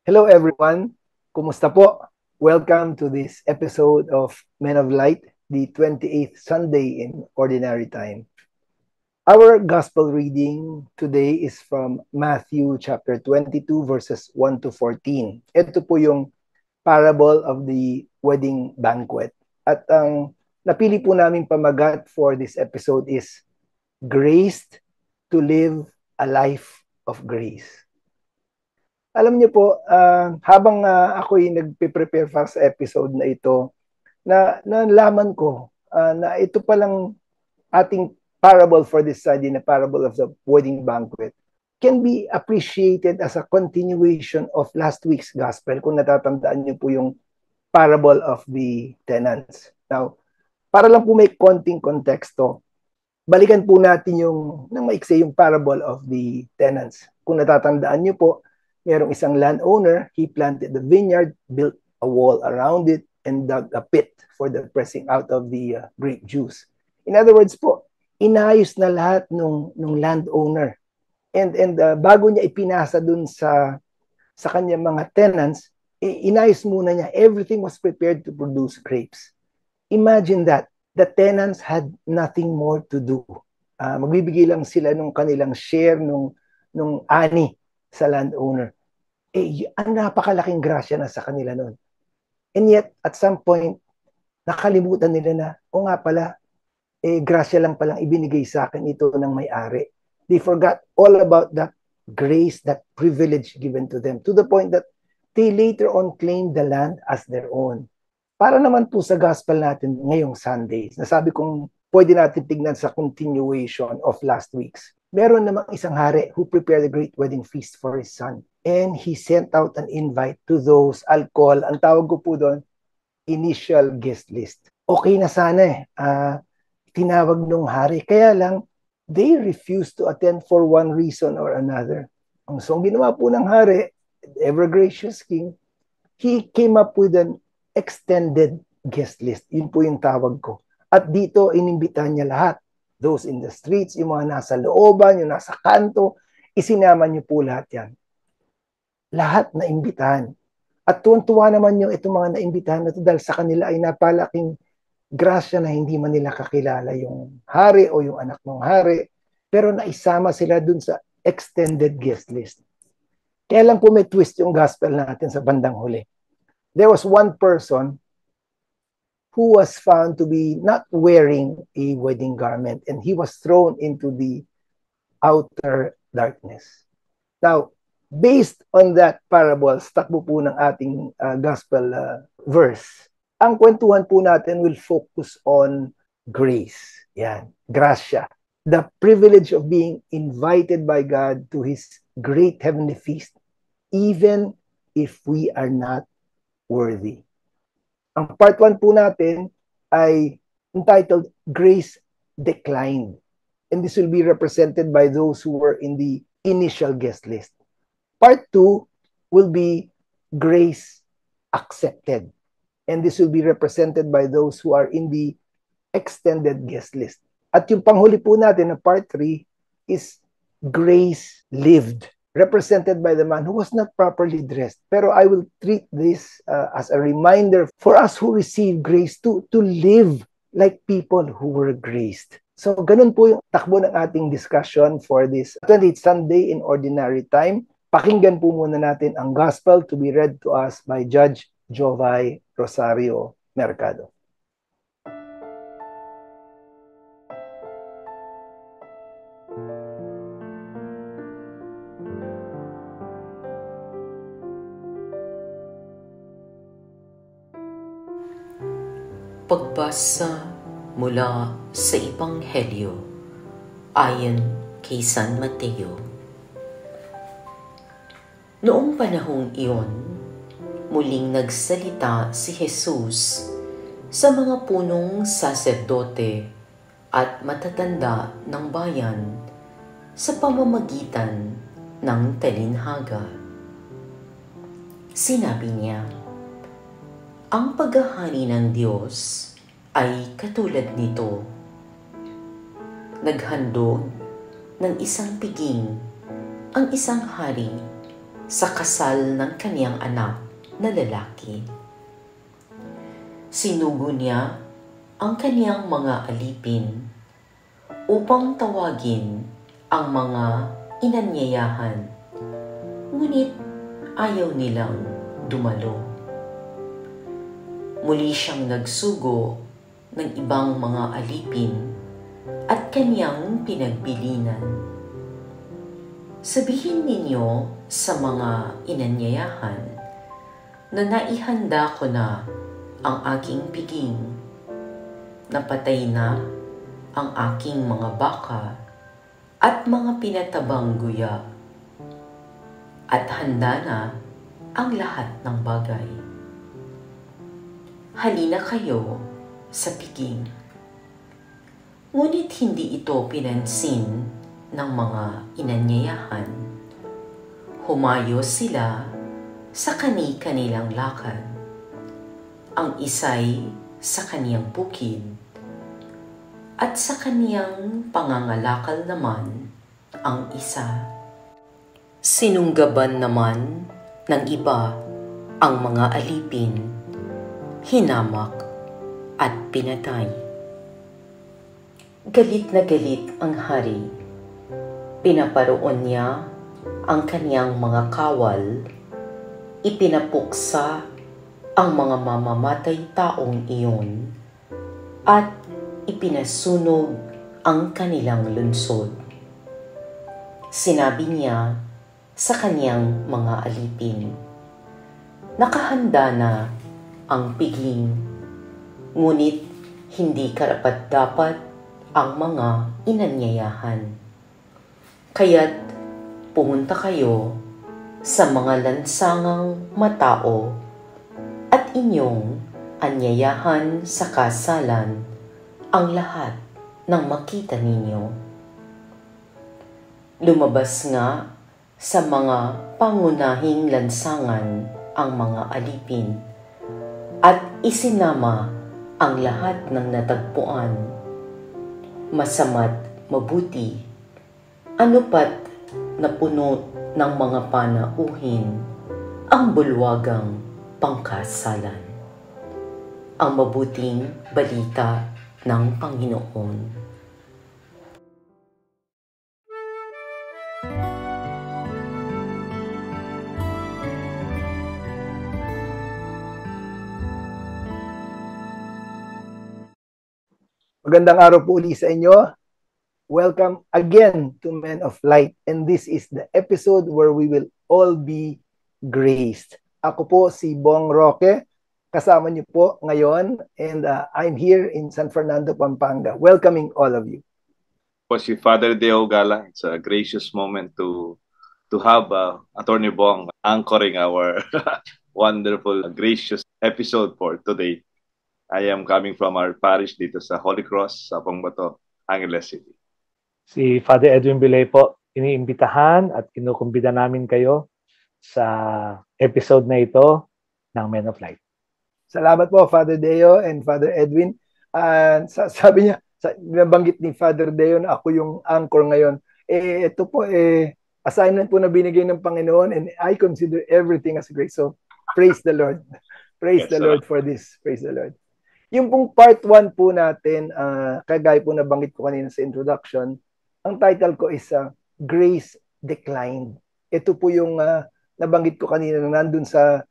Hello everyone, kumusta po? Welcome to this episode of Men of Light, the 28th Sunday in Ordinary Time. Our gospel reading today is from Matthew chapter 22 verses 1 to 14. Ito po yung parable of the wedding banquet. At ang napili po namin pamagat for this episode is Graced to Live a Life of Grace. Alam niyo po, habang ako'y nagpe-prepare para sa episode na ito, nalaman ko na ito palang ating parable for this Sunday, na parable of the wedding banquet, can be appreciated as a continuation of last week's gospel, kung natatandaan niyo po yung parable of the tenants. Now, para lang po may konting konteksto, balikan po natin yung, nang maiksi, yung parable of the tenants. Kung natatandaan niyo po, merong isang landowner, he planted the vineyard, built a wall around it, and dug a pit for the pressing out of the grape juice. In other words po, inayos na lahat nung landowner. And bago niya ipinasa dun sa kanyang mga tenants, inayos muna niya. Everything was prepared to produce grapes. Imagine that. The tenants had nothing more to do. Magbibigay lang sila nung kanilang share nung ani sa landowner. Ang napakalaking grasya na sa kanila noon. And yet, at some point, nakalimutan nila na, o nga pala, grasya lang palang ibinigay sa akin ito ng may-ari. They forgot all about that grace, that privilege given to them, to the point that they later on claimed the land as their own. Para naman po sa gospel natin ngayong Sundays, nasabi kong pwede natin tignan sa continuation of last week's. Meron namang isang hari who prepared a great wedding feast for his son. And he sent out an invite to those, I'll call, ang tawag ko po doon, initial guest list. Okay na sana tinawag nung hari. Kaya lang, they refused to attend for one reason or another. So, ang ginawa po ng hari, ever gracious king, he came up with an extended guest list. Yun po yung tawag ko. At dito, inimbitahan niya lahat. Those in the streets, yung mga nasa looban, yung nasa kanto, isinama niyo po lahat yan. Lahat na imbitahan. At tuwan-tuwa naman yung itong mga naimbitahan na ito dahil sa kanila ay napalaking grasya na hindi man nila kakilala yung hari o yung anak ng hari, pero naisama sila dun sa extended guest list. Kaya lang po may twist yung gospel natin sa bandang huli. There was one person who was found to be not wearing a wedding garment, and he was thrown into the outer darkness. Now, based on that parable, takbo po ng ating gospel verse, ang kwentuhan po natin will focus on grace. Yan, gracia. The privilege of being invited by God to His great heavenly feast, even if we are not worthy. Ang part 1 po natin ay entitled Grace Declined. And this will be represented by those who were in the initial guest list. Part 2 will be grace accepted. And this will be represented by those who are in the extended guest list. At yung panghuli po natin na part 3 is grace lived, represented by the man who was not properly dressed. Pero I will treat this as a reminder for us who receive grace to live like people who were graced. So ganun po yung takbo ng ating discussion for this 28th Sunday in Ordinary Time. Pakinggan po muna natin ang gospel to be read to us by Judge Jovay Rosario Mercado. Pagbasa mula sa Ebanghelyo ayon kay San Mateo. Noong panahong iyon, muling nagsalita si Jesus sa mga punong saserdote at matatanda ng bayan sa pamamagitan ng talinhaga. Sinabi niya, ang paghahari ng Diyos ay katulad nito. Naghandog ng isang piging ang isang hari sa kasal ng kaniyang anak na lalaki. Sinugo niya ang kaniyang mga alipin upang tawagin ang mga inanyayahan, ngunit ayaw nilang dumalo. Muli siyang nagsugo ng ibang mga alipin at kaniyang pinagbilinan. Sabihin ninyo sa mga inanyayahan na naihanda ko na ang aking piging, napatay na ang aking mga baka at mga pinatabang guya, at handa na ang lahat ng bagay. Halina kayo sa piging. Ngunit hindi ito pinansin ng mga inanyayahan. Humayo sila sa kani-kanilang lakad. Ang isa'y sa kaniyang bukid, at sa kaniyang pangangalakal naman ang isa. Sinunggaban naman ng iba ang mga alipin, hinamak at pinatay. Galit na galit ang hari. Pinaparoon niya ang kaniyang mga kawal, ipinapuksa ang mga mamamatay taong iyon, at ipinasunog ang kanilang lungsod. Sinabi niya sa kaniyang mga alipin, nakahanda na ang piging, ngunit hindi karapat-dapat ang mga inanyayahan. Kaya't pumunta kayo sa mga lansangang matao at inyong anyayahan sa kasalan ang lahat ng makita ninyo. Lumabas nga sa mga pangunahing lansangan ang mga alipin at isinama ang lahat ng natagpuan. Masama't mabuti, ano pat napuno ng mga panauhin ang bulwagang pangkasalan. Ang mabuting balita ng Panginoon. Magandang araw po uli sa inyo. Welcome again to Men of Light. And this is the episode where we will all be graced. Ako po si Bong Roque. Kasama niyo po ngayon. And I'm here in San Fernando, Pampanga. Welcoming all of you. Po si Father Deo Gala. It's a gracious moment to have Attorney Bong anchoring our wonderful, gracious episode for today. I am coming from our parish dito sa Holy Cross, sa Pangbato, Angeles City. Si Father Edwin Bilay po, iniimbitahan at kinukumbida namin kayo sa episode na ito ng Men of Light. Salamat po, Father Deo and Father Edwin. Sabi niya, nabanggit ni Father Deo na ako yung anchor ngayon. Ito po, assignment po na binigay ng Panginoon, and I consider everything as grace. So, praise the Lord. Praise the Lord for this. Praise the Lord. Yung pong part 1 po natin, kagaya po nabanggit ko kanina sa introduction, ang title ko is Grace Declined. Ito po yung nabanggit ko kanina na nandun sa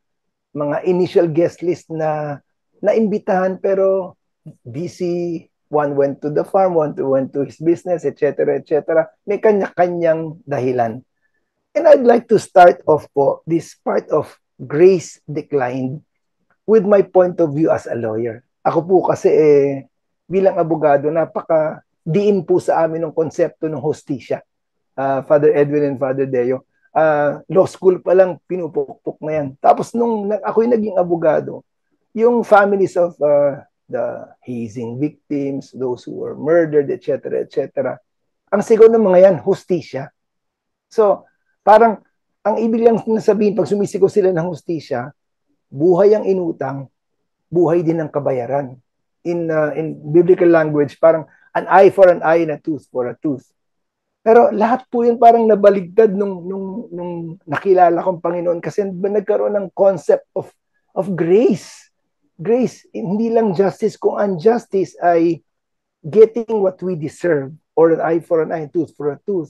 mga initial guest list na naimbitahan pero busy. One went to the farm, one went to his business, etc. etc. May kanya-kanyang dahilan. And I'd like to start off po this part of Grace Declined with my point of view as a lawyer. Ako po kasi bilang abogado, napaka-diin po sa amin ng konsepto ng hostisya. Father Edwin and Father Deo. Law school pa lang, pinupukpok na yan. Tapos nung ako'y naging abogado, yung families of the hazing victims, those who were murdered, etc., etc., ang sigaw ng mga yan, hostisya. So, parang, ang ibig lang sabihin, pag sumisigaw sila ng hostisya, buhay ang inutang, buhay din ang kabayaran. In biblical language, parang an eye for an eye and a tooth for a tooth. Pero lahat po yun parang nabaligtad nung nakilala kong Panginoon kasi nagkaroon ng concept of grace. Grace, hindi lang justice. Kung ang justice ay getting what we deserve or an eye for an eye, tooth for a tooth.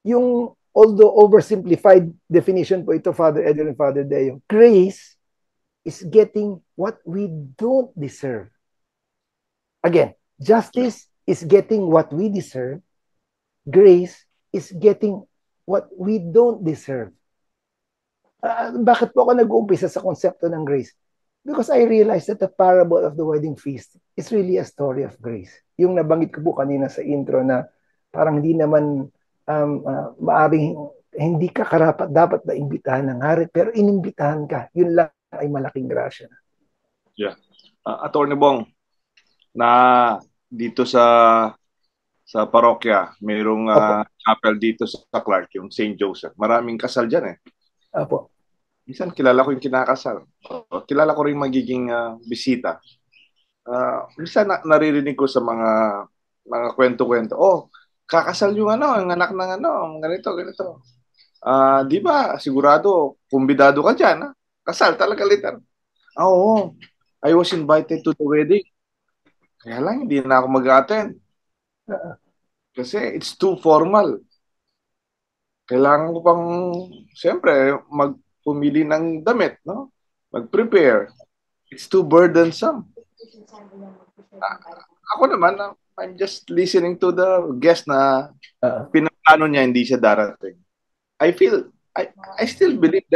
Yung although oversimplified definition po ito, Father Edwin and Father Deo, grace is getting what we don't deserve. Again, justice is getting what we deserve. Grace is getting what we don't deserve. Bakit po ako nag-uumpisa sa konsepto ng grace? Because I realized that the parable of the wedding feast is really a story of grace. Yung nabanggit ko po kanina sa intro na parang hindi naman maaring hindi ka karapat dapat na imbitahan ng hari, pero inimbitahan ka. Yun lang ay malaking grasya. Yeah. Attorney Bong, na dito sa parokya, mayroong chapel dito sa Clark, yung St. Joseph. Maraming kasal dyan eh. Apo. Minsan kilala ko yung kinakasal. Kilala ko rin magiging bisita. Minsan naririnig ko sa mga kwento-kwento, kakasal yung ang anak ng ganito. Di ba, sigurado, kumbidado ka dyan. Kasal talaga literal. Oo, I was invited to the wedding. Kaya lang, hindi na ako mag-attend. Kasi it's too formal. Kailangan ko pang, siyempre, magpumili ng damit, no? Mag-prepare. It's too burdensome. Ako naman, I'm just listening to the guest na pinaplano niya, hindi siya darating. I still believe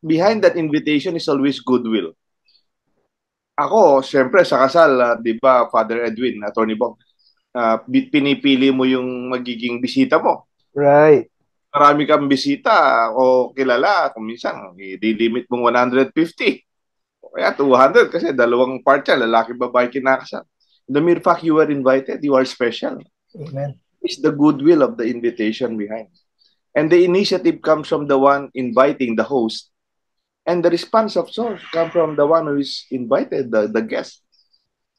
behind that invitation is always goodwill. Ako, siyempre, sa kasal, di ba, Father Edwin, Attorney Bong, pinipili mo yung magiging bisita mo. Right. Marami kang bisita o kilala, kung minsan, i-limit mong 150. O kaya 200 kasi dalawang part yan, lalaki babae kinakasal. The mere fact you were invited, you are special. Amen. It's the goodwill of the invitation behind. And the initiative comes from the one inviting the host. And the response of source comes from the one who is invited, the guest.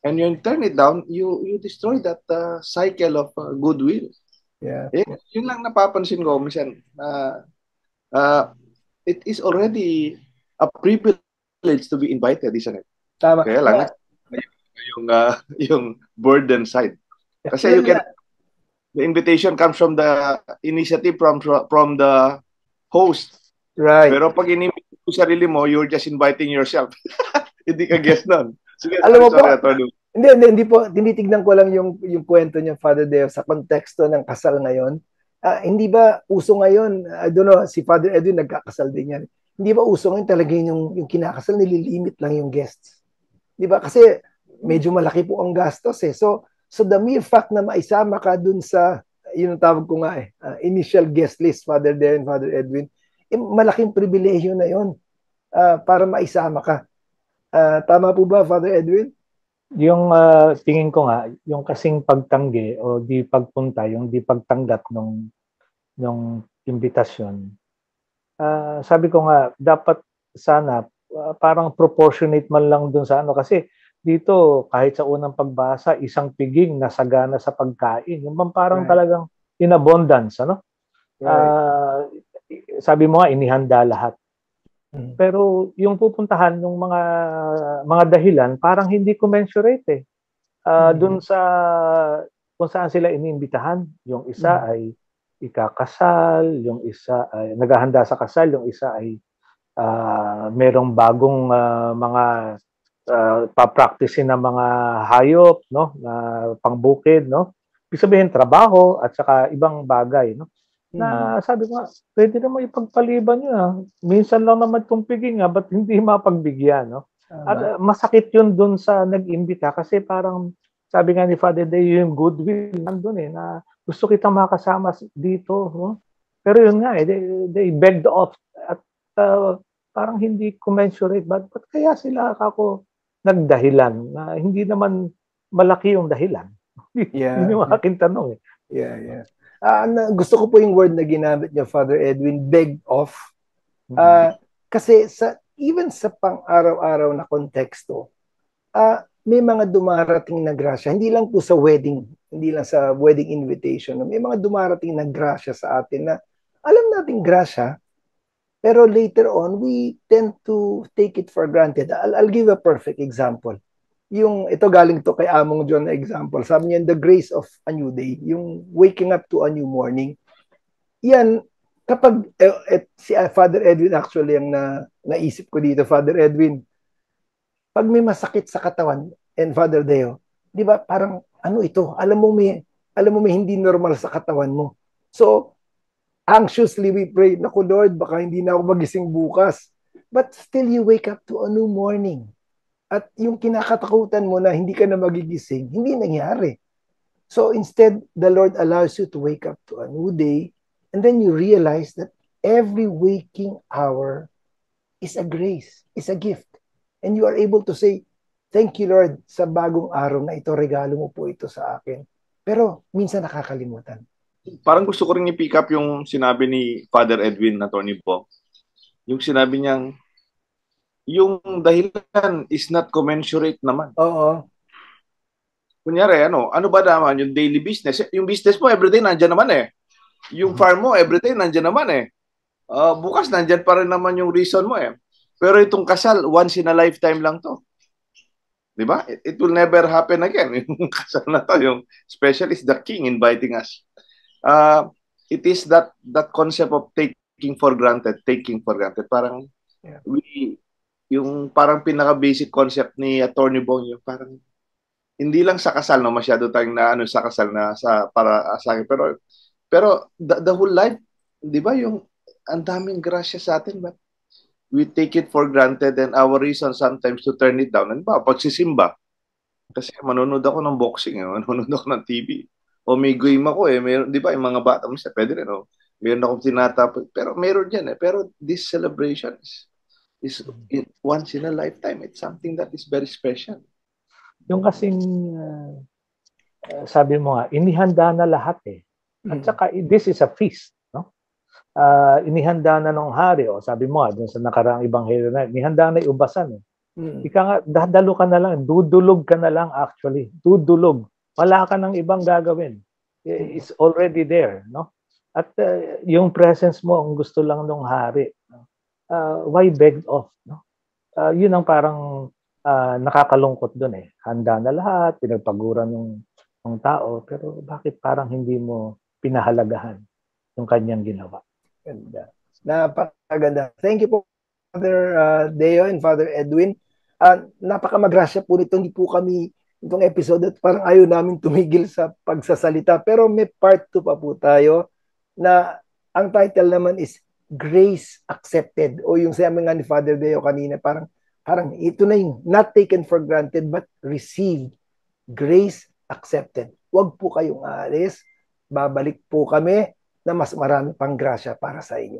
And you turn it down, you destroy that cycle of goodwill. Yeah. Yun lang napapansin ko, minsan, it is already a privilege to be invited, isn't it? Tama. Kaya lang, yung burden side. Kasi the invitation comes from the initiative from the host. Right. Pero pag inimbita mo sarili mo, you're just inviting yourself. Hindi ka guest nun. Sige, alam mo sorry, po, hindi po, tinitignan ko lang yung kwento niya, Father Deo, sa konteksto ng kasal ngayon. Hindi ba uso ngayon, I don't know, si Father Edwin nagkakasal din yan. Hindi ba uso ngayon talaga yung kinakasal, nililimit lang yung guests? Di ba? Kasi medyo malaki po ang gastos eh. So the mere fact na maisama ka dun sa, yun ang tawag ko nga initial guest list, Father Deo and Father Edwin, malaking pribilehyo na yun para maisama ka. Tama po ba, Father Edwin? Yung tingin ko nga, yung kasing pagtanggi o di pagpunta, yung di pagtanggap nung imbitasyon, sabi ko nga, dapat sana parang proportionate man lang dun sa kasi dito, kahit sa unang pagbasa, isang piging nasagana sa pagkain. Yung parang talagang in abundance, ano? Right. Sabi mo nga, inihanda lahat. Pero yung pupuntahan ng mga dahilan, parang hindi commensurate eh. Doon sa kung saan sila iniimbitahan. Yung isa ay ikakasal, yung isa ay naghahanda sa kasal, yung isa ay merong bagong mga pa-practicein ng mga hayop, no, na pangbukid, no. Ibig sabihin trabaho at saka ibang bagay, no. Na sabi ko, pwede naman ipagpaliban yun. Minsan lang naman itong piging, ba't hindi mapagbigyan, no? At masakit yun dun sa nag-imbita kasi parang sabi nga ni Father Day, yung goodwill nandun na gusto kitang makasama dito, no? Pero yun nga they begged off at parang hindi commensurate. Ba't kaya sila ako nagdahilan na hindi naman malaki yung dahilan? Yun yung aking tanong Yeah. Gusto ko po yung word na ginamit niya, Father Edwin, beg off. Kasi even sa pang-araw-araw na konteksto, may mga dumarating na grasya. Hindi lang po sa wedding hindi lang sa wedding invitation, may mga dumarating na grasya sa atin na alam nating grasya, pero later on, we tend to take it for granted. I'll give a perfect example. Ito galing to kay Among John na example. Sabi niya, the grace of a new day, yung waking up to a new morning. Yan, kapag, si Father Edwin actually ang naisip ko dito, Father Edwin, pag may masakit sa katawan, and Father Deo, di ba parang, ano ito, alam mo may hindi normal sa katawan mo. So, anxiously we pray, naku Lord, baka hindi na ako magising bukas. But still you wake up to a new morning. At yung kinakatakutan mo na hindi ka na magigising, hindi nangyari. So instead, the Lord allows you to wake up to a new day, and then you realize that every waking hour is a grace, is a gift. And you are able to say, thank you Lord sa bagong araw na ito, regalo mo po ito sa akin. Pero minsan nakakalimutan. Parang gusto ko rin i-pick up yung sinabi ni Father Edwin, Attorney Bong. Yung sinabi niyang, yung dahilan is not commensurate naman. Oo. Kunyari, ano ba naman yung daily business? Yung business mo, everyday nandyan naman eh. Yung farm mo, everyday nandyan naman eh. Bukas nandyan pa rin naman yung reason mo eh. Pero itong kasal, once in a lifetime lang to. Di ba? It will never happen again. Yung kasal na to, yung special is the king inviting us. It is that concept of taking for granted. Parang yung parang pinaka-basic concept ni Attorney Bong, yung parang hindi lang sa kasal, no, masyado tayong na sa kasal na para sa akin, pero the whole life, di ba, yung ang daming grasya sa atin, but we take it for granted, and our reason sometimes to turn it down, and pagsisimba, kasi manonood ako ng boxing, manonood ako ng TV, o may game ako meron, di ba, yung mga bata, pwede rin, meron akong tinatapos, pero meron yan pero this celebration is once in a lifetime. It's something that is very special. Yung kasing sabi mo nga, inihanda na lahat At saka this is a feast, no? Inihanda na ng hari, sabi mo nga dun sa nakaraang ebanghelyo na, inihanda na iubasan Ika nga, dadalo ka na lang, dudulog ka na lang actually. Dudulog. Wala ka ng ibang gagawin. It's already there, no? At yung presence mo ang gusto lang ng hari. Why beg off, no? Yun ang parang nakakalungkot doon Handa na lahat, pinagpaguran ng tao, pero bakit parang hindi mo pinahalagahan yung kanyang ginawa? Ganda. Napakaganda. Thank you po, Father Deo and Father Edwin. Napakamagrasya po nito. Hindi po kami itong episode at parang ayaw namin tumigil sa pagsasalita. Pero may part 2 pa po tayo na ang title naman is Grace Accepted. O yung sabi nga ni Father Deo kanina, parang ito na yung not taken for granted but received. Grace accepted. Huwag po kayong aalis. Babalik po kami na mas marami pang grasya para sa inyo.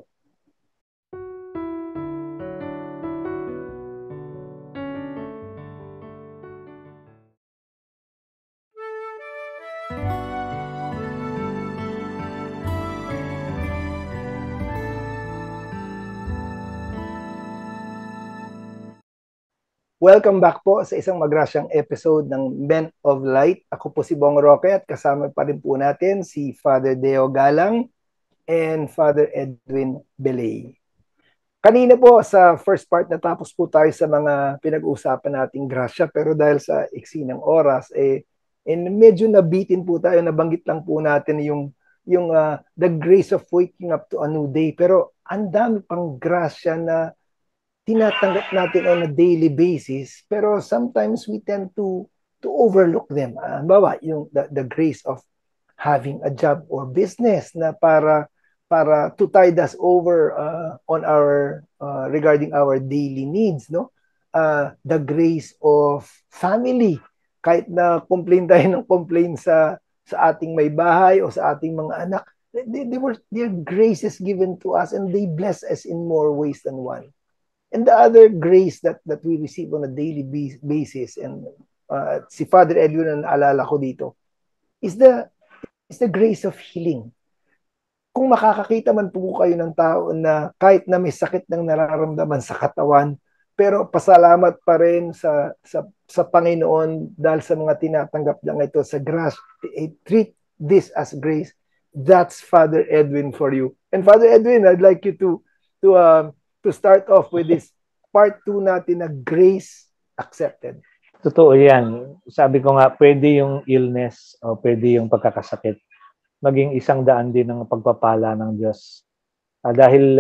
Welcome back po sa isang magrasyang episode ng Men of Light. Ako po si Bong Roque at kasama pa rin po natin si Father Deo Galang and Father Edwin Belay. Kanina po sa first part natapos po tayo sa mga pinag-uusapan nating grasya, pero dahil sa iksi ng oras medyo nabitin po tayo, nabanggit lang po natin yung the grace of waking up to a new day, pero ang dami pang grasya na tinatanggap natin on a daily basis, pero sometimes we tend to overlook them. Halimbawa, yung the grace of having a job or business na para to tide us over on our regarding our daily needs, no? The grace of family, kahit na complain tayo ng complain sa ating may bahay o sa ating mga anak, their graces given to us and they bless us in more ways than one. And the other grace that we receive on a daily basis, and si Father Edwin na naalala ko dito, is the grace of healing. Kung makakakita man po kayo ng tao na kahit na may sakit ng nararamdaman sa katawan, pero pasalamat pa rin sa Panginoon dahil sa mga tinatanggap niya ito sa grace. Treat this as grace. That's Father Edwin for you. And Father Edwin, I'd like you to start off with this part 2 natin na grace accepted. Totoo yan. Sabi ko nga, pwede yung illness o pwede yung pagkakasakit maging isang daan din ng pagpapala ng Diyos. Dahil,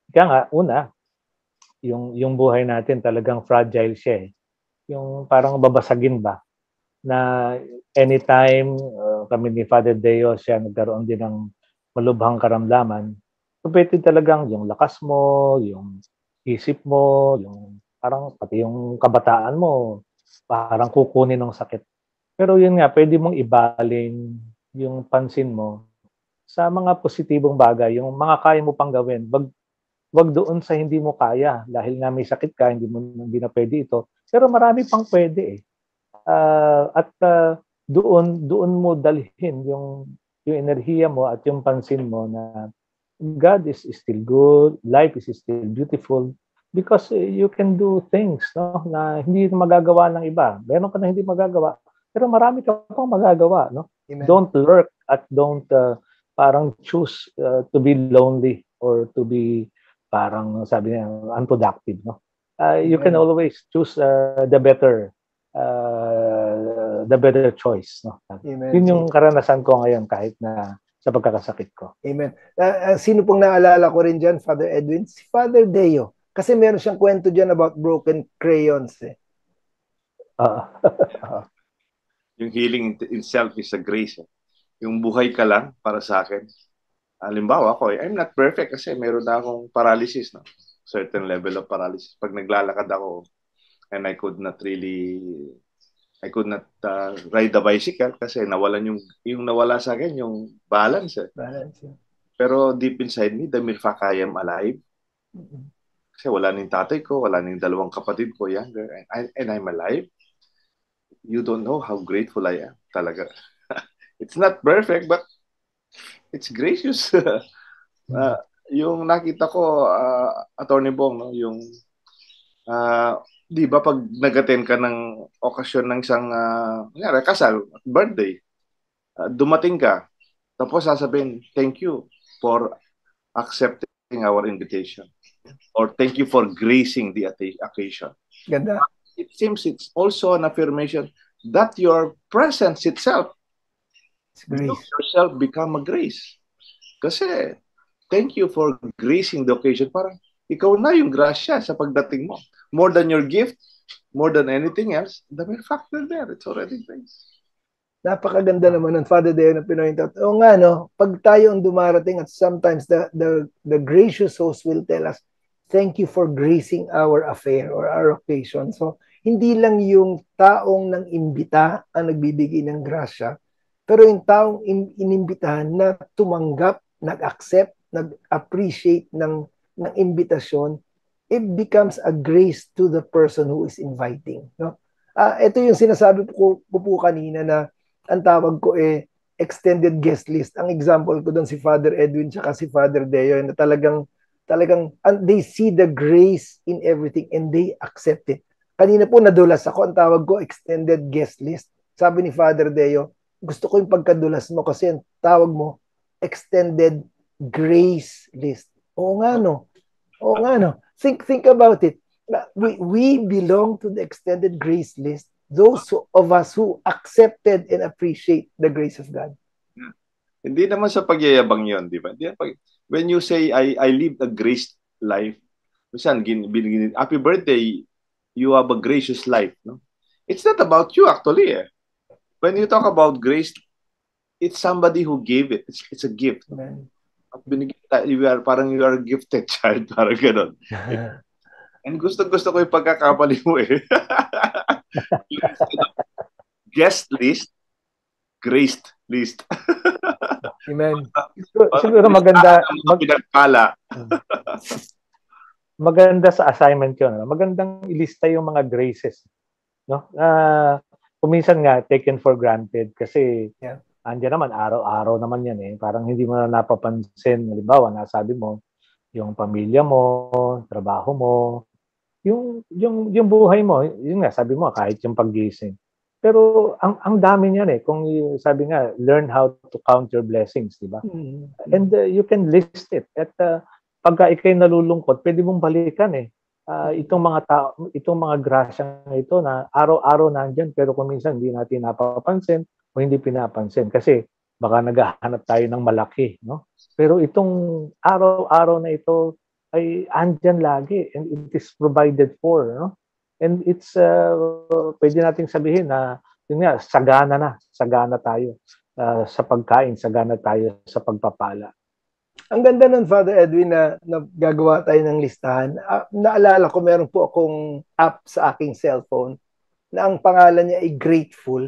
kaya nga, una, yung buhay natin talagang fragile siya. Yung parang babasagin ba? Na anytime kami ni Father Deo, siya nagkaroon din ng malubhang karamdaman. So, pwede talagang yung lakas mo, yung isip mo, yung parang pati yung kabataan mo, parang kukunin ng sakit. Pero yun nga, pwede mong ibalin yung pansin mo sa mga positibong bagay, yung mga kaya mo pang gawin. Wag doon sa hindi mo kaya dahil nga may sakit ka, hindi na pwede ito. Pero marami pang pwede eh. Doon mo dalhin yung enerhiya mo at yung pansin mo na God is still good, life is still beautiful because you can do things no na hindi magagawa ng iba. Meron ka na hindi magagawa, pero marami ka pang magagawa, no? Amen. Don't lurk at don't parang choose to be lonely or to be parang sabi niya unproductive, no? You can always choose the better choice, no? Amen. Yun yung karanasan ko ngayon kahit na sa pagkakasakit ko. Amen. Sino pong naalala ko rin dyan, Father Edwin? Si Father Deo. Kasi meron siyang kwento dyan about broken crayons. Yung healing itself is a grace. Yung buhay ka lang para sa akin. Halimbawa ako, I'm not perfect kasi meron na akong paralysis. No? Certain level of paralysis. Pag naglalakad ako and I could not ride the bicycle kasi nawalan yung nawala sa akin yung balance. Pero deep inside me, the mere fact I am alive. Kasi wala ning tatay ko, wala ning dalawang kapatid ko younger, and I'm alive. You don't know how grateful I am. Talaga. It's not perfect, but it's gracious. Yung nakita ko, Attorney Bong, no, yung di ba pag nag-attend ka ng okasyon ng isang kasal, birthday, dumating ka, tapos sasabihin, thank you for accepting our invitation. Or thank you for gracing the occasion. Ganda. It seems it's also an affirmation that your presence itself, you yourself become a grace. Kasi, thank you for gracing the occasion. Parang, ikaw na yung grasya sa pagdating mo. More than your gift, more than anything else, the mere factor there, it's already grace. Napakaganda naman ng Father Deo na pinoint out. O nga, no, pag tayo ang dumarating at sometimes the gracious host will tell us, thank you for gracing our affair or our occasion. So, hindi lang yung taong nang imbita ang nagbibigay ng grasya, pero yung taong inimbitahan na tumanggap, nag-accept, nag-appreciate ng imbitasyon, it becomes a grace to the person who is inviting. No? Ito yung sinasabi ko po kanina na ang tawag ko extended guest list. Ang example ko doon si Father Edwin tsaka si Father Deo na talagang they see the grace in everything and they accept it. Kanina po nadulas ako, ang tawag ko extended guest list. Sabi ni Father Deo, gusto ko yung pagkadulas mo kasi ang tawag mo extended grace list. Oo nga no. Think about it. We belong to the extended grace list. Those of us who accepted and appreciate the grace of God. Hindi naman sa pagyayabang yon, di ba? When you say, I live a graced life, happy birthday, you have a gracious life. No? It's not about you actually. When you talk about grace, it's somebody who gave it. It's a gift. Amen. You are a gifted child, parang gano'n. And gusto ko yung pagkakamali mo Guest list, graced list. Amen. Siguro maganda maganda sa assignment yun. Magandang ilista yung mga graces. No? Kuminsan nga, taken for granted kasi andiyan naman, araw-araw naman yan Parang hindi mo na napapansin. Halimbawa, nasabi mo, yung pamilya mo, trabaho mo, yung buhay mo, yun nga, sabi mo, kahit yung paggising. Pero ang dami niyan eh. Kung sabi nga, learn how to count your blessings, di ba? And you can list it. At pagka ikay nalulungkot, pwede mong balikan eh. Itong mga tao, itong mga grasya ito na araw-araw nandiyan, pero kung minsan hindi natin napapansin o hindi pinapansin. Kasi baka naghahanap tayo ng malaki, no? Pero itong araw-araw na ito ay andyan lagi and it is provided for, no? And it's pwede nating sabihin na yun nga, sagana tayo sa pagkain, sagana tayo sa pagpapala. Ang ganda nun, Father Edwin, na gagawa tayo ng listahan. Naalala ko, meron po akong app sa aking cellphone na ang pangalan niya ay Grateful.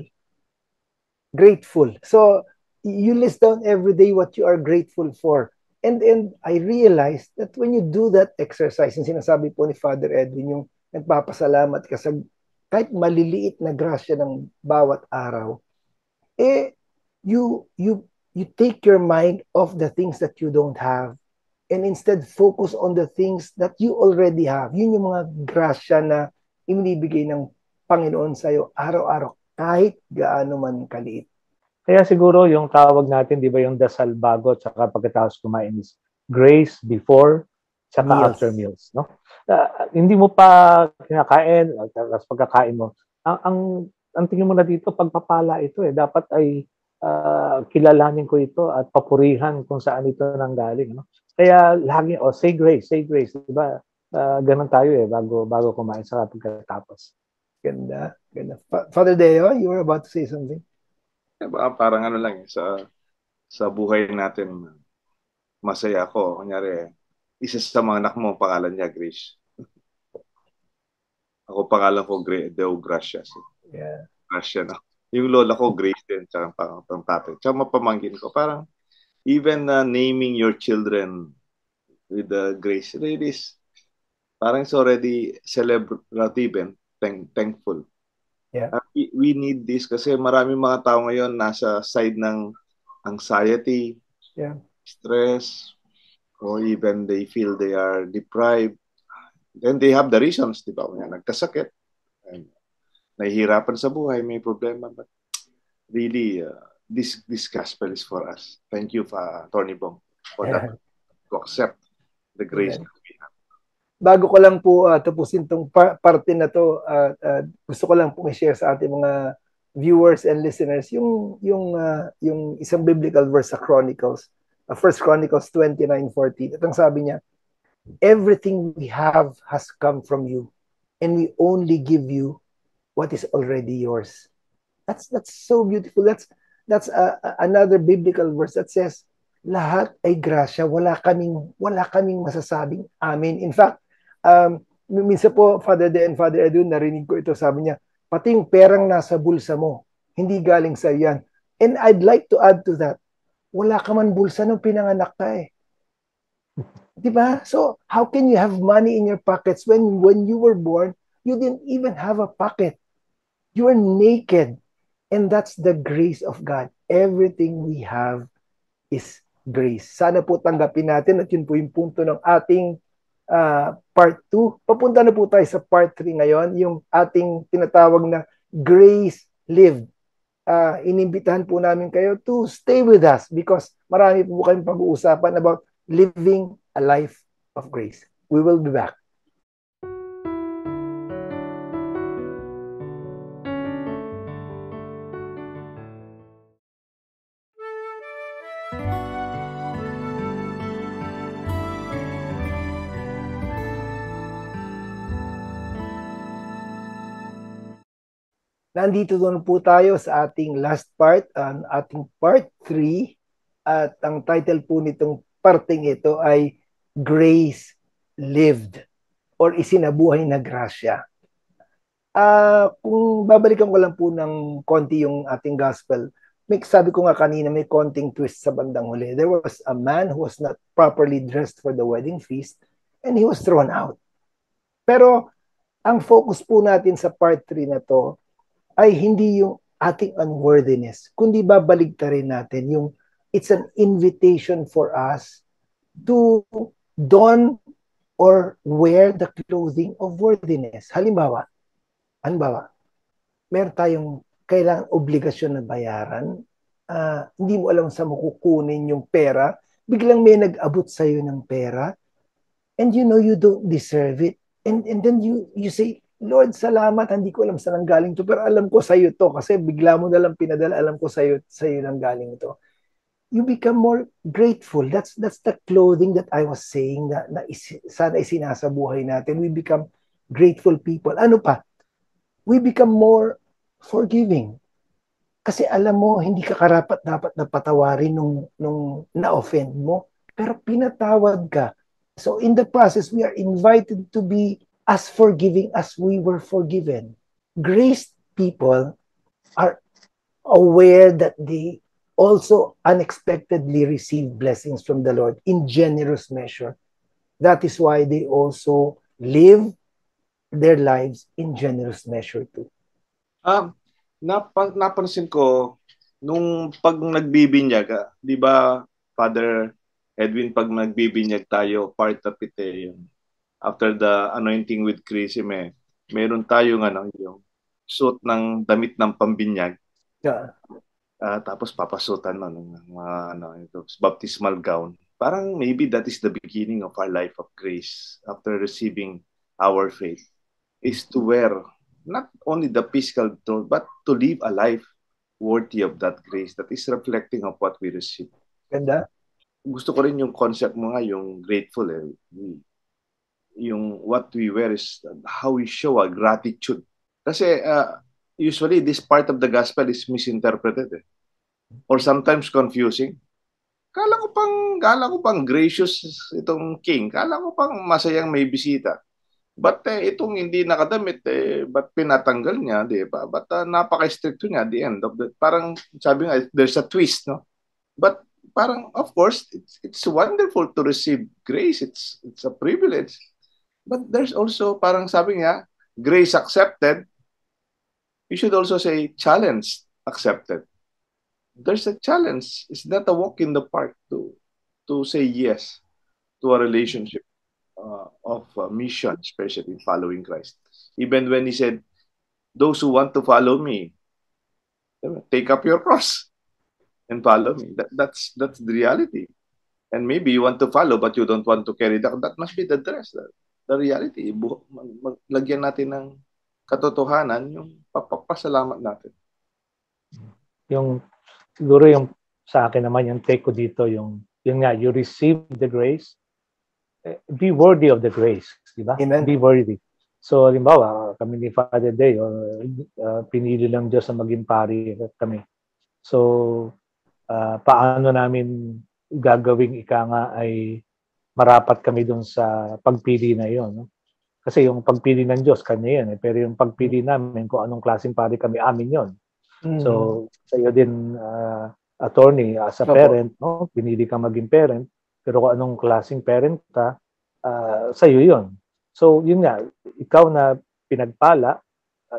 Grateful. So, you list down every day what you are grateful for. And I realized that when you do that exercise, yung sinasabi po ni Father Edwin, yung nagpapasalamat ka sa kahit maliliit na grasya ng bawat araw, you take your mind off the things that you don't have and instead focus on the things that you already have. Yun yung mga grasya na inibigay ng Panginoon sa'yo araw-araw, kahit gaano man kaliit. Kaya siguro yung tawag natin, di ba, yung dasal bago at saka pagkatapos kumain is grace before saka after meals, no? Hindi mo pa kinakain, tapos pagkakain mo, ang tingin mo na dito, pagpapala ito eh. Dapat ay kilalanin ko ito at papurihan kung saan ito nanggaling, no? Kaya lagi, say grace, di ba? Ganun tayo eh, bago kumain sa pagkatapos. Ganda. Father Deo, you were about to say something? Parang ano lang, sa buhay natin, masaya ako. Kunyari, isa sa mga anak mo, pangalan niya, Grace. Ako, pangalan ko, Deo Gracias. Yeah. Gracia, no? Yung lola ko, Grace din, tsaka pang tatay. Tsaka mapamangkin ko, parang, even naming your children with the Grace, it is, parang it's already celebrative and thankful. Yeah. We need this kasi maraming mga tao ngayon nasa side ng anxiety, stress, or even they feel they are deprived. Then they have the reasons, di ba? Nagkasakit, and nahihirapan sa buhay, may problema. But really, this gospel is for us. Thank you, Tony Bong, for that, to accept the grace that we have. Bago ko lang po tapusin tong parte na to, gusto ko lang po i-share sa ating mga viewers and listeners yung isang biblical verse sa Chronicles, 1 Chronicles 29:14. At ang sabi niya, everything we have has come from you and we only give you what is already yours. That's so beautiful. That's another biblical verse that says lahat ay grasya, wala kaming masasabing amin. In fact, minsan po, Father De and Father Edwin, narinig ko ito, sabi niya, pati yung perang nasa bulsa mo, hindi galing sa yan. And I'd like to add to that, wala ka man bulsa nung pinanganak ka eh. Diba? So, how can you have money in your pockets when you were born, you didn't even have a pocket. You were naked. And that's the grace of God. Everything we have is grace. Sana po tanggapin natin at yun po yung punto ng ating part 2. Papunta na po tayo sa part 3 ngayon, yung ating tinatawag na Grace Lived. Inimbitahan po namin kayo to stay with us because marami po kayong pag-uusapan about living a life of grace. We will be back. Nandito doon po tayo sa ating last part, ating part 3. At ang title po nitong parteng ito ay Grace Lived or Isinabuhay na Grasya. Kung babalikan ko lang po ng konti yung ating gospel, sabi ko nga kanina may konting twist sa bandang huli. There was a man who was not properly dressed for the wedding feast and he was thrown out. Pero ang focus po natin sa part 3 na to ay hindi yung ating unworthiness, kundi babaligtarin natin it's an invitation for us to don or wear the clothing of worthiness. Halimbawa, meron tayong kailangang obligasyon na bayaran, hindi mo alam saan mo kukunin yung pera, biglang may nag-abot sa'yo ng pera, and you know you don't deserve it. And then you say, Lord, salamat, hindi ko alam saan ang galing to, pero alam ko sa'yo to, kasi bigla mo na lang pinadala, alam ko sa'yo nang galing to. You become more grateful. That's the clothing that I was saying na sana isinasabuhay natin. We become grateful people. Ano pa? We become more forgiving. Kasi alam mo, hindi ka karapat-dapat na patawarin nung na-offend mo, pero pinatawad ka. So in the process, we are invited to be as forgiving as we were forgiven. Graced people are aware that they also unexpectedly receive blessings from the Lord in generous measure. That is why they also live their lives in generous measure too. Napansin ko, nung pag nagbibinyag, di ba, Father Edwin, pag nagbibinyag tayo, part of it yung after the anointing with chrism, meron tayong yung suit ng damit ng pambinyag. Yeah. Tapos papasutan ng baptismal gown. Parang maybe that is the beginning of our life of grace after receiving our faith, is to wear not only the physical tone, but to live a life worthy of that grace that is reflecting of what we receive. Ganda. Gusto ko rin yung concept mo nga, yung grateful. Yung what we wear is how we show a gratitude. Kasi usually this part of the gospel is misinterpreted or sometimes confusing. Kala ko pang gracious itong king. Kala ko pang masayang may bisita. But itong hindi nakadamit, ba't pinatanggal niya, di ba? But napaka-stricto niya at the end of the, parang sabi nga, there's a twist, no? But parang, of course, it's wonderful to receive grace. It's a privilege. But there's also, parang sabi niya, grace accepted. You should also say challenge accepted. There's a challenge. It's not a walk in the park to say yes to a relationship of mission, especially following Christ. Even when he said, those who want to follow me, take up your cross and follow me. That's the reality. And maybe you want to follow, but you don't want to carry that. That must be the dress, the reality. Lagyan natin ng katotohanan, yung papasalamat natin. Siguro yung sa akin naman, yung take ko dito, yung nga, you receive the grace, be worthy of the grace, di ba? Amen. Be worthy. So, halimbawa, kami ni Father Day, pinili ng Diyos na maging pari kami. So, paano namin gagawing ika nga ay marapat kami doon sa pagpili na yon, no? Kasi yung pagpili ng Diyos, kanya yan. Pero yung pagpili namin, kung anong klaseng pari kami, amin yon. So, sa iyo din, attorney, as a parent, no? Pinili kang maging parent, pero kung anong klaseng parent ka, sa iyo yun. So, yun nga, ikaw na pinagpala,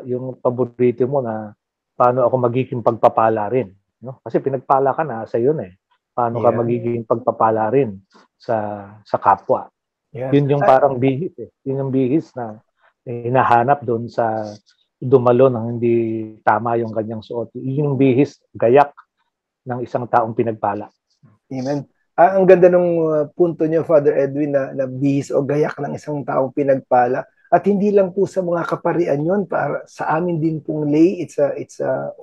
yung paborito mo na paano ako magiging pagpapala rin. No? Kasi pinagpala ka na, sa iyo na paano ka magiging pagpapala rin sa kapwa. Yeah. Yun yung parang bihis. Yun yung bihis na hinahanap doon sa dumalo ng hindi tama yung kanyang suot. Yun yung bihis, gayak ng isang taong pinagpala. Amen. Ang ganda ng punto niyo, Father Edwin, na bihis o gayak ng isang taong pinagpala. At hindi lang po sa mga kaparian yun, para sa amin din pong lay, it's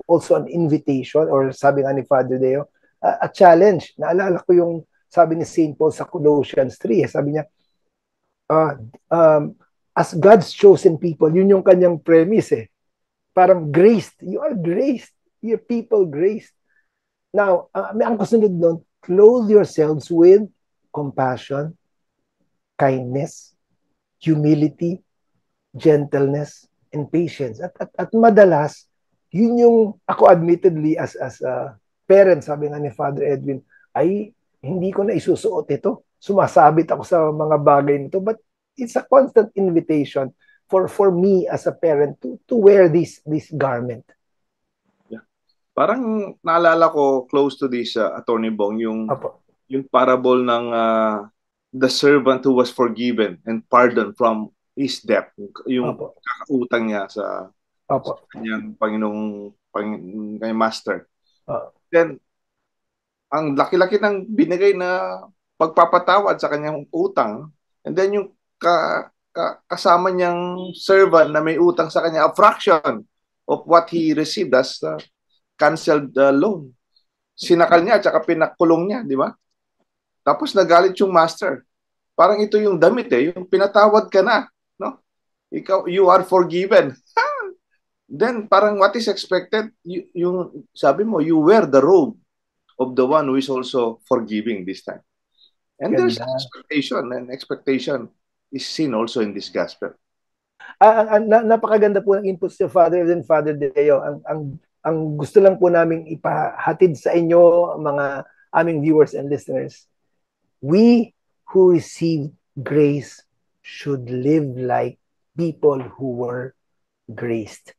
also an invitation, or sabi nga ni Father Deo, a challenge. Naalala ko yung sabi ni St. Paul sa Colossians 3, sabi niya, as God's chosen people, yun yung kanyang premise Parang graced. You are graced. You're people graced. Now, ang kasunod nun, clothe yourselves with compassion, kindness, humility, gentleness, and patience. At madalas, yun yung, ako admittedly as a parent, sabi nga ni Father Edwin, ay hindi ko na isusuot ito. Sumasabit ako sa mga bagay nito. But it's a constant invitation for me as a parent to wear this garment. Yeah. Parang naalala ko close to this Attorney Bong yung parable the servant who was forgiven and pardoned from his debt, yung Opo. kakautang niya sa Opo. kanyang kanyang master. Then, ang laki-laki ng binigay na pagpapatawad sa kanyang utang, and then yung kasama niyang servant na may utang sa kanya, a fraction of what he received as canceled loan. Sinakal niya at saka pinakulong niya, di ba? Tapos nagalit yung master. Parang ito yung damit yung pinatawad ka na, no? Ikaw, you are forgiven. Then parang what is expected, yung sabi mo, you wear the robe of the one who is also forgiving this time. And there's expectation, and expectation is seen also in this gospel. Napakaganda po ng inputs ni Father and Father Deo. Ang gusto lang po naming ipahatid sa inyo, mga aming viewers and listeners, we who receive grace should live like people who were graced.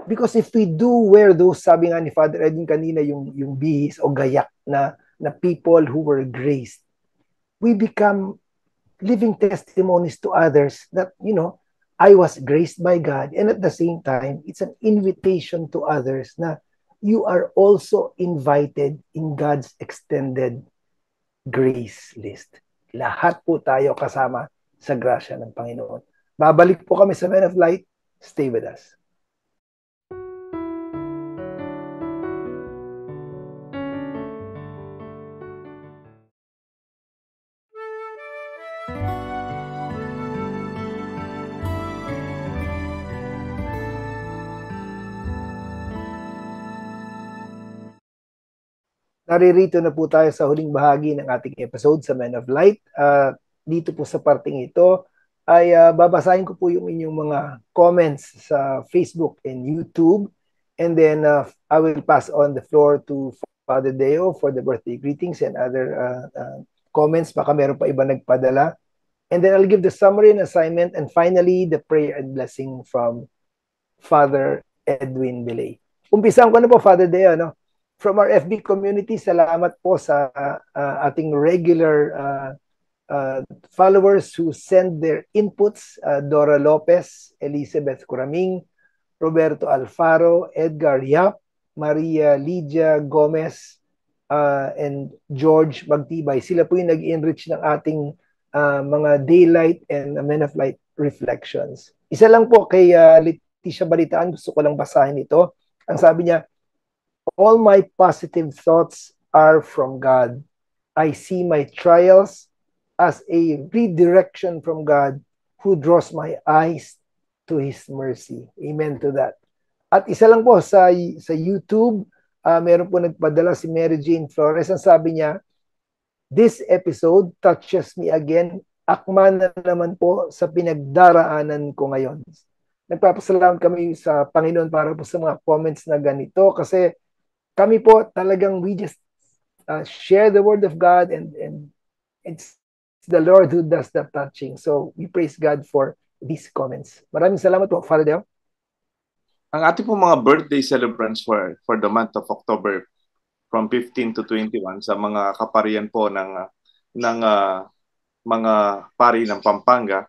Because if we do wear those, sabi nga ni Father Edwin kanina, yung bihis o gayak na people who were graced, we become living testimonies to others that, I was graced by God, and at the same time, it's an invitation to others na you are also invited in God's extended grace list. Lahat po tayo kasama sa grasya ng Panginoon. Babalik po kami sa Men of Light. Stay with us. Naririto na po tayo sa huling bahagi ng ating episode sa Men of Light. Dito po sa parting ito ay babasahin ko po yung inyong mga comments sa Facebook and YouTube. And then I will pass on the floor to Father Deo for the birthday greetings and other comments. Baka meron pa iba nagpadala. And then I'll give the summary and assignment. And finally, the prayer and blessing from Father Edwin Belay. Umpisan ko na po, Father Deo, no? From our FB community, salamat po sa ating regular followers who send their inputs. Dora Lopez, Elizabeth Curaming, Roberto Alfaro, Edgar Yap, Maria Lydia Gomez, and George Magtibay. Sila po yung nag-enrich ng ating mga daylight and Men of Light reflections. Isa lang po kay Leticia Balitaan, gusto ko lang basahin ito. Ang sabi niya, all my positive thoughts are from God. I see my trials as a redirection from God who draws my eyes to His mercy. Amen to that. At isa lang po sa YouTube, meron po nagpadala si Mary Jane Flores. Ang sabi niya, this episode touches me again. Akma na naman po sa pinagdaraanan ko ngayon. Nagpapasalamat kami sa Panginoon para po sa mga comments na ganito kasi kami po talagang we just share the word of God and it's the Lord who does the touching. So we praise God for these comments. Maraming salamat po, Father Deo. Ang ating po mga birthday celebrants for the month of October from 15 to 21 sa mga kaparian po ng mga pari ng Pampanga.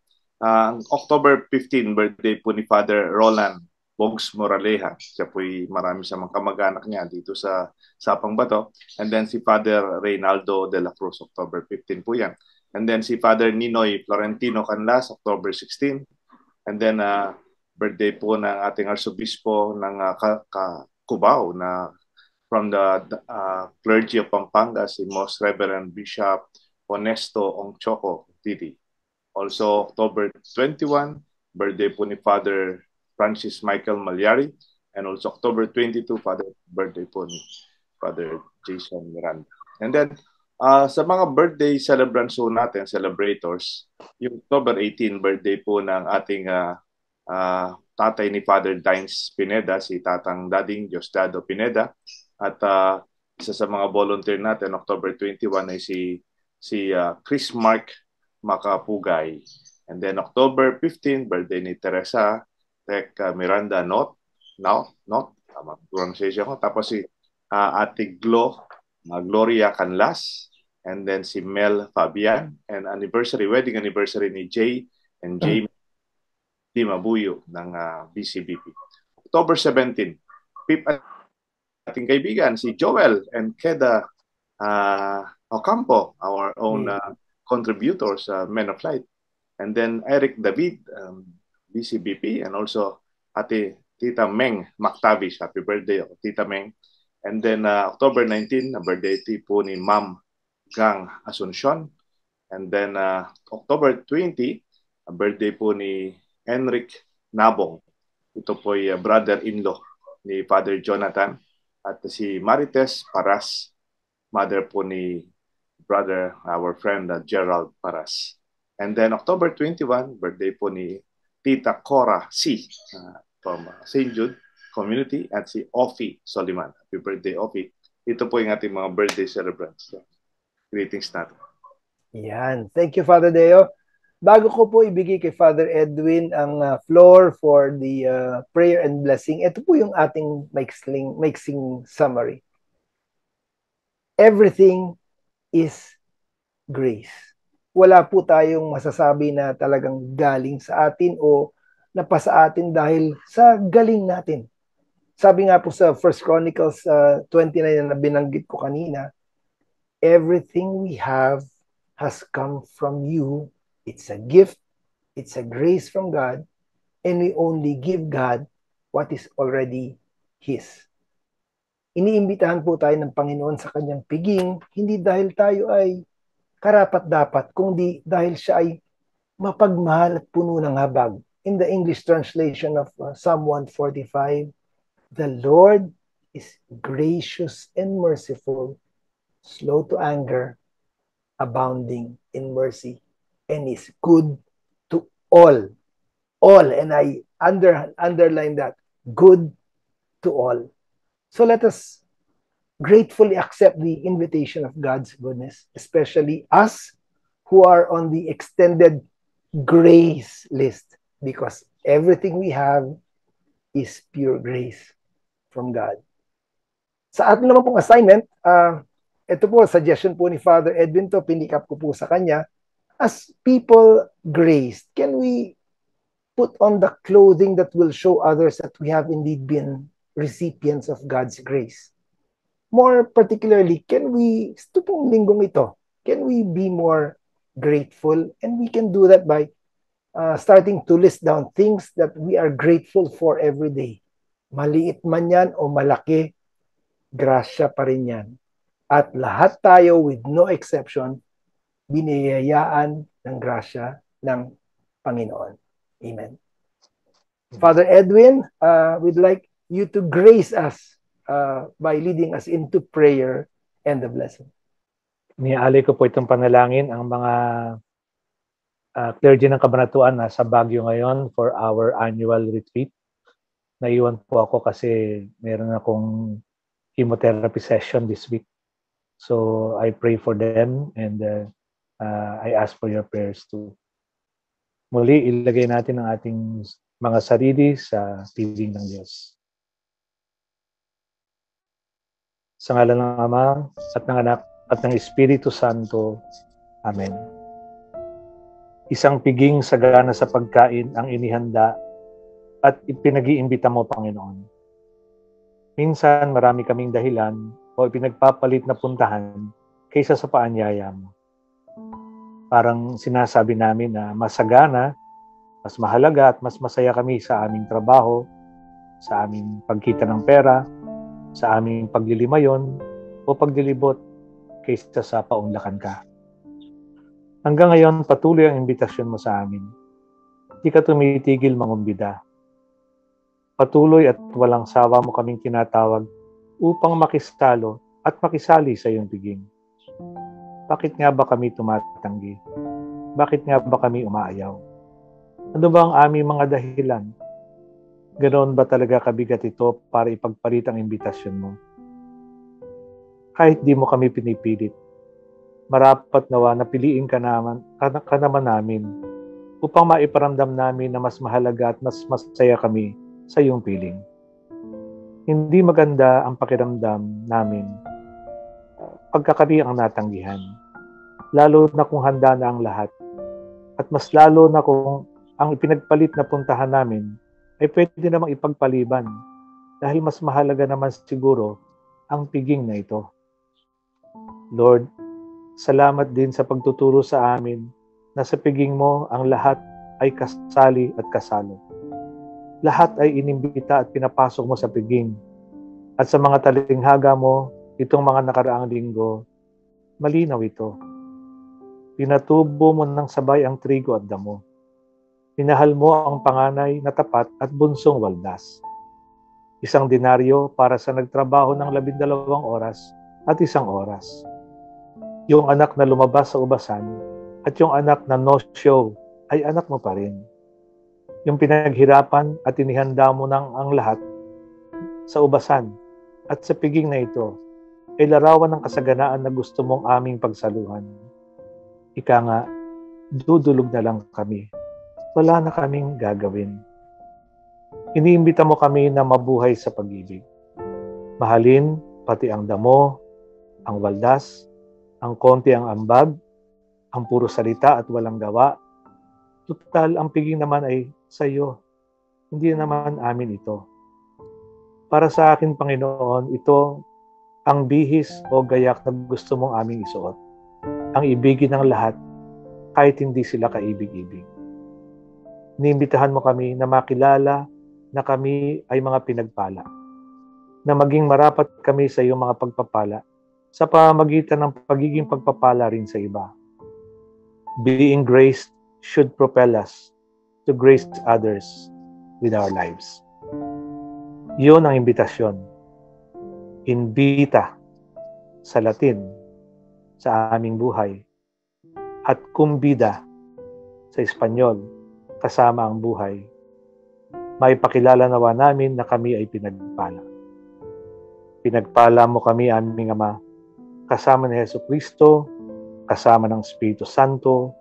October 15 birthday po ni Father Roland Bogs Moraleja. Siya po'y marami sa mga kamag-anak niya dito sa Sapang Bato. And then si Father Reynaldo de la Cruz, October 15 po yan. And then si Father Ninoy Florentino Canlas, October 16. And then birthday po ng ating Arsobispo ng Cubao na from the clergy of Pampanga, si Most Reverend Bishop Honesto Ongchoco Didi. Also, October 21, birthday po ni Father Francis Michael Malyari, and also October 22, birthday po ni Father Jason Miranda. And then, sa mga birthday celebrants po natin, celebrators, yung October 18, birthday po ng ating tatay ni Father Dines Pineda, si Tatang Dading Diosdado Pineda, at isa sa mga volunteer natin, October 21, ay si Chris Mark Makapugay. And then October 15, birthday ni Teresa Miranda Not, tama pronunciation ko. Tapos si Ate Gloria Canlas, and then si Mel Fabian, and wedding anniversary ni Jay and Jamie Di Mabuyo ng BCBP. October 17, ating kaibigan si Joel and Keda Ocampo, our own contributors, Men of Light. And then Eric David, BCBP, and also Tita Meng Mactavish. Happy birthday, Tita Meng. And then October 19, birthday po ni Ma'am Gang Asuncion. And then October 20, birthday po ni Enric Nabong. Ito po ay brother-in-law ni Father Jonathan. At si Marites Paras, mother po ni brother, our friend Gerald Paras. And then October 21, birthday po ni Tita Cora C. From St. Jude Community, at si Offie Soliman. Happy birthday, Offie. Ito po yung ating mga birthday celebrants. So, greetings natin. Yan. Thank you, Father Deo. Bago ko po ibigay kay Father Edwin ang floor for the prayer and blessing, ito po yung ating mixing summary. Everything is grace. Wala po tayong masasabi na talagang galing sa atin o napasa atin dahil sa galing natin. Sabi nga po sa 1 Chronicles 29 na binanggit ko kanina, everything we have has come from you. It's a gift, it's a grace from God, and we only give God what is already His. Iniimbitahan po tayo ng Panginoon sa kanyang piging, hindi dahil tayo ay karapat-dapat, kundi dahil siya ay mapagmahal at puno ng habag. In the English translation of Psalm 145, the Lord is gracious and merciful, slow to anger, abounding in mercy, and is good to all. All, and I underline that, good to all. So let us gratefully accept the invitation of God's goodness, especially us who are on the extended grace list, because everything we have is pure grace from God. Sa atin naman pong assignment, ito po, suggestion po ni Father Edwin to, pinikap ko po sa kanya. As people graced, can we put on the clothing that will show others that we have indeed been recipients of God's grace? More particularly, can we, ito pong linggong ito, can we be more grateful? And we can do that by starting to list down things that we are grateful for every day. Maliit man yan o malaki, grasya pa rin yan. At lahat tayo, with no exception, biniyayaan ng grasya ng Panginoon. Amen. Father Edwin, we'd like you to grace us by leading us into prayer and the blessing. Niaalay ko po itong panalangin ang mga clergy ng Kabanatuan na sa Baguio ngayon for our annual retreat. Naiwan po ako kasi meron akong chemotherapy session this week. So I pray for them and I ask for your prayers too. Muli, ilagay natin ang ating mga sarili sa piling ng Diyos. Sa ngalan ng Ama at ng Anak at ng Espiritu Santo. Amen. Isang piging sagana sa pagkain ang inihanda at ipinag-iimbita mo, Panginoon. Minsan marami kaming dahilan o ipinagpapalit na puntahan kaysa sa paanyaya mo. Parang sinasabi namin na masagana, mas mahalaga at mas masaya kami sa aming trabaho, sa aming pagkita ng pera, sa aming paglilimayon o paglilibot kaysa sa paunlakan ka. Hanggang ngayon, patuloy ang imbitasyon mo sa amin. Di ka tumitigil mangumbida. Patuloy at walang sawa mo kaming tinatawag upang makisalo at makisali sa iyong piging. Bakit nga ba kami tumatanggi? Bakit nga ba kami umaayaw? Ano ba ang aming mga dahilan? Ganoon ba talaga kabigat ito para ipagpalit ang imbitasyon mo? Kahit di mo kami pinipilit, marapat nawa na piliin ka naman namin upang maiparamdam namin na mas mahalaga at mas masaya kami sa iyong piling. Hindi maganda ang pakiramdam namin pagka kami ang natanggihan. lalo na kung handa na ang lahat. At mas lalo na kung ang ipinagpalit na puntahan namin ay pwede namang ipagpaliban dahil mas mahalaga naman siguro ang piging na ito. Lord, salamat din sa pagtuturo sa amin na sa piging mo ang lahat ay kasali at kasalo. Lahat ay inimbita at pinapasok mo sa piging. At sa mga talinghaga mo, itong mga nakaraang linggo, malinaw ito. Pinatubo mo ng sabay ang trigo at damo. Minahal mo ang panganay na tapat at bunsong waldas. 1 denaryo para sa nagtrabaho ng 12 oras at 1 oras. Yung anak na lumabas sa ubasan at yung anak na no-show ay anak mo pa rin. Yung pinaghirapan at inihanda mo ng ang lahat sa ubasan at sa piging na ito ay larawan ng kasaganaan na gusto mong aming pagsaluhan. Ika nga, dudulog na lang kami. Wala na kaming gagawin. Iniimbita mo kami na mabuhay sa pag-ibig. Mahalin pati ang damo, ang waldas, ang konti ang ambag, ang puro salita at walang gawa. Tutal, ang piging naman ay sa iyo. Hindi naman amin ito. Para sa akin, Panginoon, ito ang bihis o gayak na gusto mong aming isuot. Ang ibigin ng lahat kahit hindi sila kaibig-ibig. Niimbitahan mo kami na makilala na kami ay mga pinagpala. Na maging marapat kami sa iyong mga pagpapala sa pamamagitan ng pagiging pagpapala rin sa iba. Being graced should propel us to grace others with our lives. Yun ang imbitasyon. Invita sa Latin sa aming buhay at kumbida sa Espanyol kasama ang buhay. Maipakilala nawa namin na kami ay pinagpala. Pinagpala mo kami, aming Ama, kasama ni Jesucristo, kasama ng Espiritu Santo,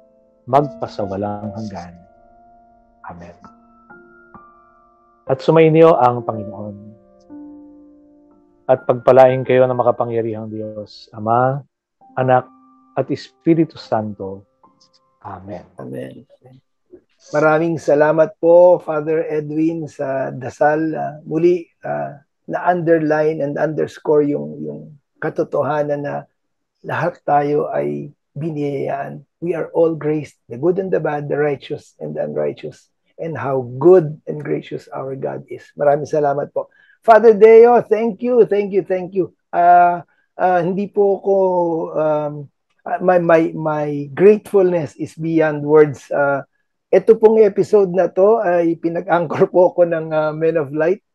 magpasawalang hanggan. Amen. At sumainyo ang Panginoon. At pagpalain kayo ng makapangyarihang Diyos, Ama, Anak, at Espiritu Santo. Amen. Amen. Maraming salamat po, Father Edwin, sa dasal. Muli, na-underline and underscore yung katotohanan na lahat tayo ay biniyayaan. We are all graced, the good and the bad, the righteous and the unrighteous, and how good and gracious our God is. Maraming salamat po. Father Deo, thank you. Hindi po ko, my gratefulness is beyond words. Ito pong episode na to ay pinag-anchor po ko ng Men of Light.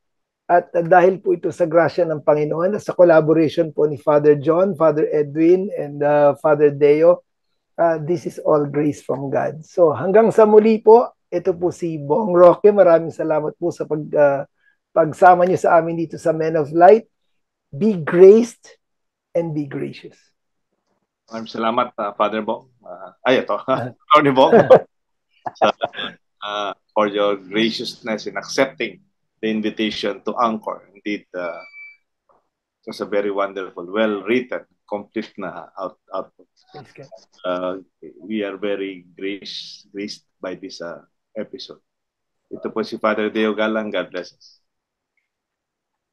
At dahil po ito sa grasya ng Panginoon, sa collaboration po ni Father John, Father Edwin, and Father Deo, this is all grace from God. So hanggang sa muli po, ito po si Bong Roque. Maraming salamat po sa pagsama niyo sa amin dito sa Men of Light. Be graced and be gracious. Maraming salamat, Father Bong. Ito, Tony Bong. For your graciousness in accepting the invitation to anchor. Indeed, it was a very wonderful, well-written, complete na output. We are very graced by this episode. Ito po si Father Deo Galang. God bless us.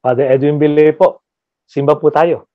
Father Edwin Bile po. Simba po tayo.